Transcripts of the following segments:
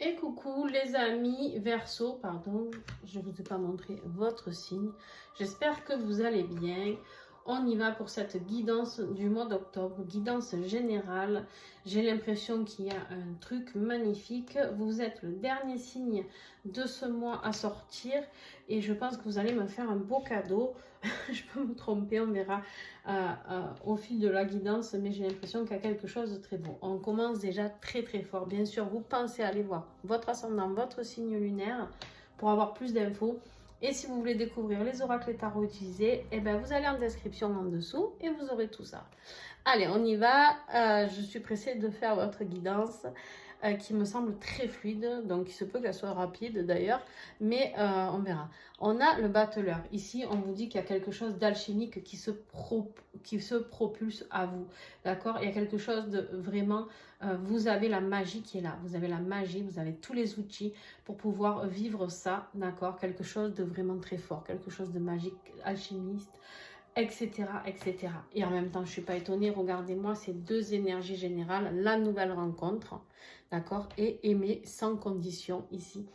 Et coucou les amis Verseau, pardon, je ne vous ai pas montré votre signe. J'espère que vous allez bien. On y va pour cette guidance du mois d'octobre, guidance générale. J'ai l'impression qu'il y a un truc magnifique. Vous êtes le dernier signe de ce mois à sortir et je pense que vous allez me faire un beau cadeau. Je peux me tromper, on verra au fil de la guidance, mais j'ai l'impression qu'il y a quelque chose de très beau. On commence déjà très très fort. Bien sûr, vous pensez aller voir votre ascendant, votre signe lunaire pour avoir plus d'infos. Et si vous voulez découvrir les oracles et tarots utilisés, eh ben vous allez en description en dessous et vous aurez tout ça. Allez, on y va. Je suis pressée de faire votre guidance qui me semble très fluide. Donc, il se peut qu'elle soit rapide d'ailleurs, mais on verra. On a le battleur. Ici, on vous dit qu'il y a quelque chose d'alchimique qui se propulse à vous. D'accord? Il y a quelque chose de vraiment... vous avez la magie qui est là. Vous avez la magie, vous avez tous les outils pour pouvoir vivre ça. D'accord? Quelque chose de vraiment très fort. Quelque chose de magique, alchimiste, etc., etc. Et en même temps, je ne suis pas étonnée, regardez-moi ces deux énergies générales, la nouvelle rencontre, d'accord, et aimer sans condition ici.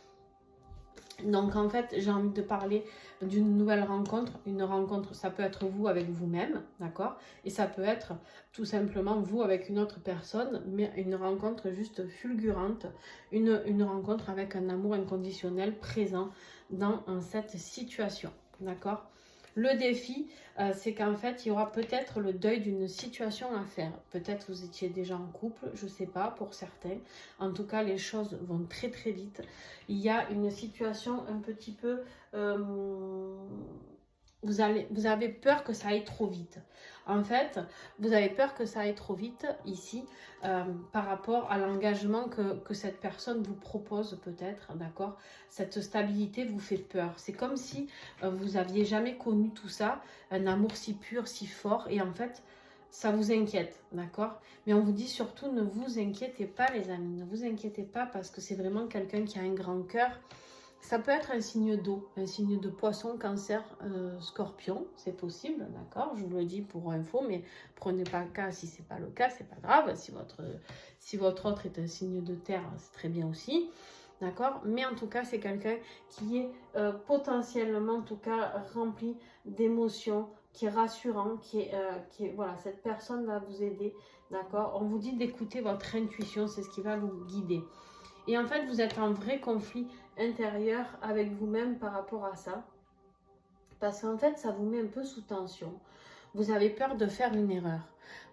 Donc en fait, j'ai envie de parler d'une nouvelle rencontre. Une rencontre, ça peut être vous avec vous-même, d'accord, et ça peut être tout simplement vous avec une autre personne, mais une rencontre juste fulgurante, une rencontre avec un amour inconditionnel présent dans cette situation, d'accord. Le défi, c'est qu'en fait, il y aura peut-être le deuil d'une situation à faire. Peut-être vous étiez déjà en couple, je ne sais pas, pour certains. En tout cas, les choses vont très très vite. Il y a une situation un petit peu... vous avez peur que ça aille trop vite. En fait, vous avez peur que ça aille trop vite ici par rapport à l'engagement que cette personne vous propose peut-être, d'accord. Cette stabilité vous fait peur. C'est comme si vous n'aviez jamais connu tout ça, un amour si pur, si fort, et en fait, ça vous inquiète, d'accord. Mais on vous dit surtout, ne vous inquiétez pas les amis, ne vous inquiétez pas parce que c'est vraiment quelqu'un qui a un grand cœur. Ça peut être un signe d'eau, un signe de poisson, cancer, scorpion, c'est possible, d'accord. Je vous le dis pour info, mais prenez pas le cas si c'est pas le cas, c'est pas grave. Si votre autre est un signe de terre, c'est très bien aussi, d'accord. Mais en tout cas, c'est quelqu'un qui est potentiellement, en tout cas, rempli d'émotions, qui est rassurant, voilà, cette personne va vous aider, d'accord. On vous dit d'écouter votre intuition, c'est ce qui va vous guider. Et en fait, vous êtes en vrai conflit intérieur avec vous-même par rapport à ça. Parce qu'en fait, ça vous met un peu sous tension. Vous avez peur de faire une erreur.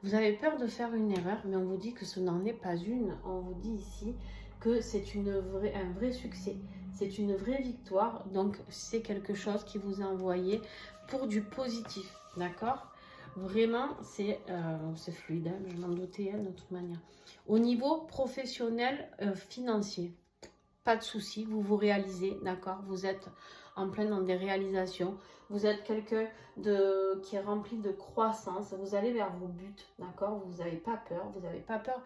Vous avez peur de faire une erreur, mais on vous dit que ce n'en est pas une. On vous dit ici que c'est un vrai succès. C'est une vraie victoire. Donc, c'est quelque chose qui vous est envoyé pour du positif. D'accord ? Vraiment, c'est fluide. Hein, je m'en doutais de toute manière. Au niveau professionnel, financier, pas de souci, vous vous réalisez, d'accord. Vous êtes en plein dans des réalisations. Vous êtes quelqu'un qui est rempli de croissance. Vous allez vers vos buts, d'accord. Vous n'avez pas peur. Vous n'avez pas peur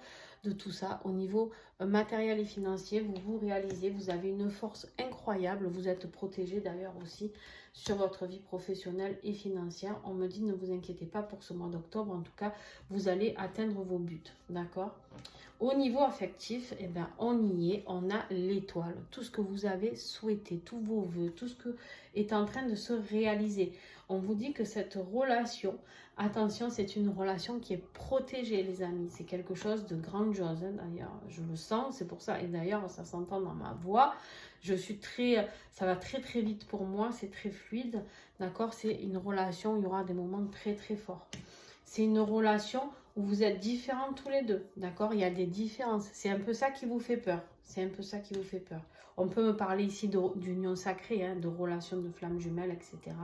de tout ça. Au niveau matériel et financier, vous vous réalisez. Vous avez une force incroyable. Vous êtes protégé d'ailleurs aussi sur votre vie professionnelle et financière. On me dit ne vous inquiétez pas pour ce mois d'octobre. En tout cas, vous allez atteindre vos buts, d'accord. Au niveau affectif, eh ben, on y est, on a l'étoile. Tout ce que vous avez souhaité, tous vos vœux, tout ce que est en train de se réaliser. On vous dit que cette relation, attention, c'est une relation qui est protégée, les amis. C'est quelque chose de grandiose, hein, d'ailleurs. Je le sens, c'est pour ça. Et d'ailleurs, ça s'entend dans ma voix. Ça va très très vite pour moi, c'est très fluide, d'accord. C'est une relation, il y aura des moments très très forts. C'est une relation où vous êtes différents tous les deux, d'accord. Il y a des différences. C'est un peu ça qui vous fait peur. C'est un peu ça qui vous fait peur. On peut me parler ici d'union sacrée, hein, de relations de flammes jumelles, etc.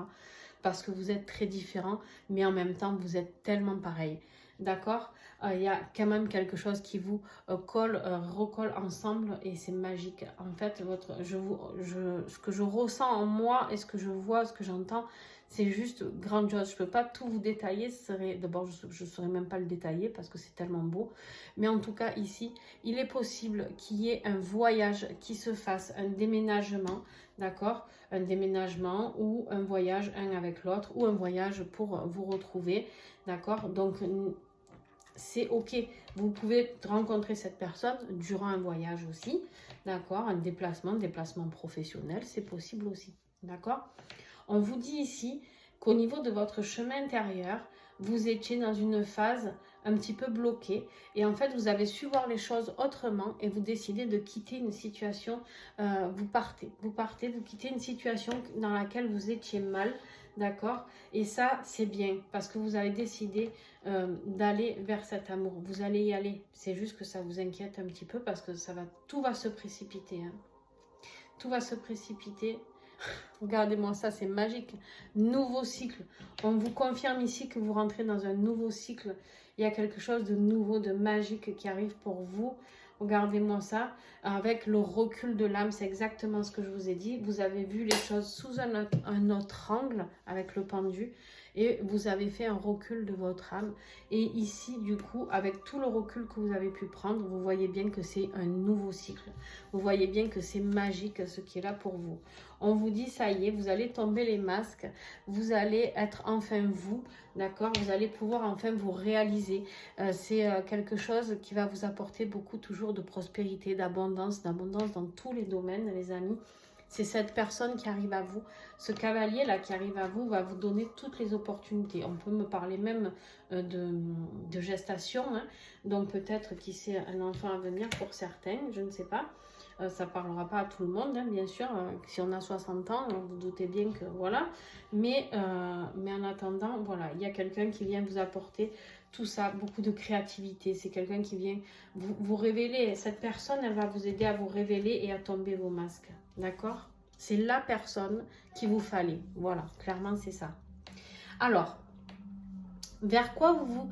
Parce que vous êtes très différents, mais en même temps, vous êtes tellement pareils. D'accord. Il y a quand même quelque chose qui vous recolle ensemble et c'est magique. En fait, ce que je ressens en moi et ce que je vois, ce que j'entends, c'est juste grandiose. Je ne peux pas tout vous détailler. D'abord, je ne saurais même pas le détailler parce que c'est tellement beau. Mais en tout cas, ici, il est possible qu'il y ait un voyage qui se fasse, un déménagement, d'accord? Un déménagement ou un voyage un avec l'autre ou un voyage pour vous retrouver, d'accord? Donc, c'est ok. Vous pouvez rencontrer cette personne durant un voyage aussi, d'accord? Un déplacement professionnel, c'est possible aussi, d'accord? On vous dit ici qu'au niveau de votre chemin intérieur, vous étiez dans une phase un petit peu bloquée et en fait, vous avez su voir les choses autrement et vous décidez de quitter une situation, vous quittez une situation dans laquelle vous étiez mal, d'accord? Et ça, c'est bien parce que vous avez décidé d'aller vers cet amour. Vous allez y aller. C'est juste que ça vous inquiète un petit peu parce que tout va se précipiter, hein. Tout va se précipiter. Regardez-moi ça, c'est magique. Nouveau cycle. On vous confirme ici que vous rentrez dans un nouveau cycle. Il y a quelque chose de nouveau, de magique qui arrive pour vous. Regardez-moi ça. Avec le recul de l'âme, c'est exactement ce que je vous ai dit. Vous avez vu les choses sous un autre angle avec le pendu. Et vous avez fait un recul de votre âme. Et ici, du coup, avec tout le recul que vous avez pu prendre, vous voyez bien que c'est un nouveau cycle. Vous voyez bien que c'est magique ce qui est là pour vous. On vous dit, ça y est, vous allez tomber les masques. Vous allez être enfin vous, d'accord? Vous allez pouvoir enfin vous réaliser. C'est quelque chose qui va vous apporter beaucoup toujours de prospérité, d'abondance dans tous les domaines, les amis. C'est cette personne qui arrive à vous. Ce cavalier-là qui arrive à vous va vous donner toutes les opportunités. On peut me parler même de gestation. Hein. Donc peut-être qui c'est un enfant à venir pour certains, je ne sais pas. Ça ne parlera pas à tout le monde, hein, bien sûr. Si on a 60 ans, vous doutez bien que voilà. Mais en attendant, voilà, il y a quelqu'un qui vient vous apporter tout ça, beaucoup de créativité. C'est quelqu'un qui vient vous révéler. Cette personne, elle va vous aider à vous révéler et à tomber vos masques. D'accord? C'est la personne qu'il vous fallait. Voilà, clairement, c'est ça. Alors, vers quoi vous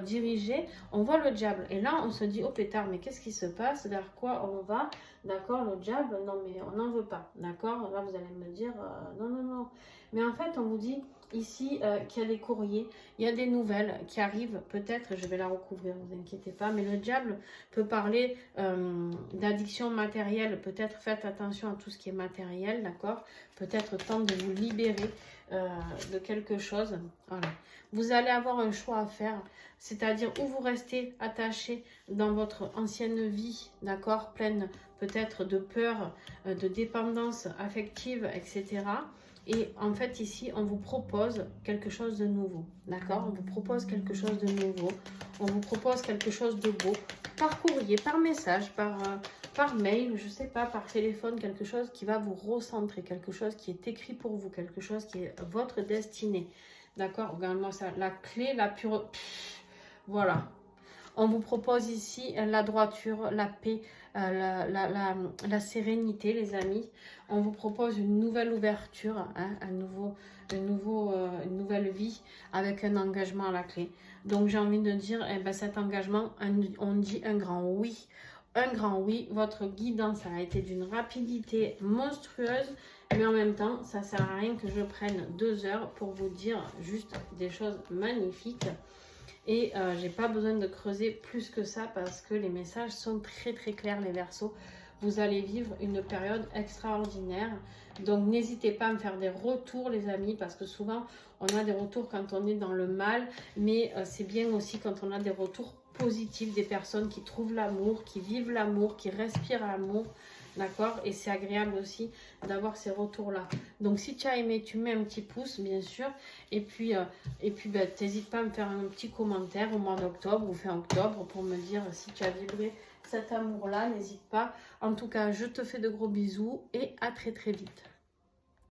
dirigez? On voit le diable. Et là, on se dit, oh pétard, mais qu'est-ce qui se passe? Vers quoi on va? D'accord, le diable, non, mais on n'en veut pas. D'accord? Là, vous allez me dire, non, non, non. Mais en fait, on vous dit ici qu'il y a des courriers, il y a des nouvelles qui arrivent. Peut-être, je vais la recouvrir, ne vous inquiétez pas. Mais le diable peut parler d'addiction matérielle. Peut-être faites attention à tout ce qui est matériel, d'accord? Peut-être temps de vous libérer de quelque chose. Voilà. Vous allez avoir un choix à faire, c'est-à-dire où vous restez attaché dans votre ancienne vie, d'accord, pleine peut-être de peur, de dépendance affective, etc. Et en fait, ici, on vous propose quelque chose de nouveau, d'accord? On vous propose quelque chose de nouveau, on vous propose quelque chose de beau, par courrier, par message, par mail, je sais pas, par téléphone, quelque chose qui va vous recentrer, quelque chose qui est écrit pour vous, quelque chose qui est votre destinée. D'accord? Regardez-moi ça. La clé, la pure... Voilà. On vous propose ici la droiture, la paix, la sérénité, les amis. On vous propose une nouvelle ouverture, hein, une nouvelle vie avec un engagement à la clé. Donc, j'ai envie de dire, eh ben, cet engagement, on dit un grand oui. Un grand oui. Votre guidance a été d'une rapidité monstrueuse. Mais en même temps, ça ne sert à rien que je prenne 2 heures pour vous dire juste des choses magnifiques. Et j'ai pas besoin de creuser plus que ça parce que les messages sont très très clairs, les Verseaux. Vous allez vivre une période extraordinaire. Donc n'hésitez pas à me faire des retours, les amis, parce que souvent on a des retours quand on est dans le mal, mais c'est bien aussi quand on a des retours positifs, des personnes qui trouvent l'amour, qui vivent l'amour, qui respirent l'amour. D'accord? Et c'est agréable aussi d'avoir ces retours-là. Donc, si tu as aimé, tu mets un petit pouce, bien sûr. Et puis ben, t'hésites pas à me faire un petit commentaire au mois d'octobre ou fin octobre pour me dire si tu as vibré cet amour-là. N'hésite pas. En tout cas, je te fais de gros bisous et à très très vite.